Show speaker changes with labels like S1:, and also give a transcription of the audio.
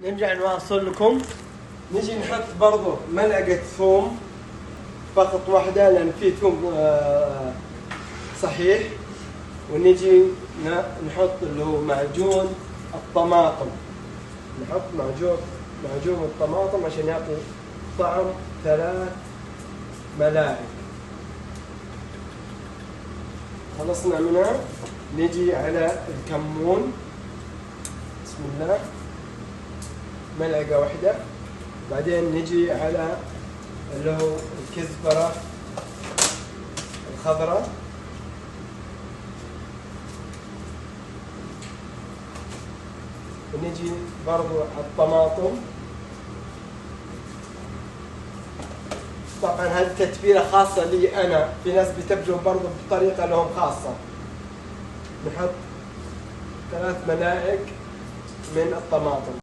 S1: نرجع نواصل لكم.
S2: نجي نحط برضو ملعقة ثوم فقط واحدة لأن في ثوم صحيح. ونجي نحط اللي هو معجون الطماطم، نحط معجون الطماطم عشان يعطي طعم 3 ملاعق. خلصنا منها نجي على الكمون، بسم الله، ملعقة واحدة. بعدين نجي على اللي هو الكزبرة الخضراء، ونجي برضو على الطماطم. طبعا هذه تتبيلة خاصة لي أنا، في ناس بتبجون برضو بطريقة لهم خاصة. نحط 3 ملاعق من الطماطم.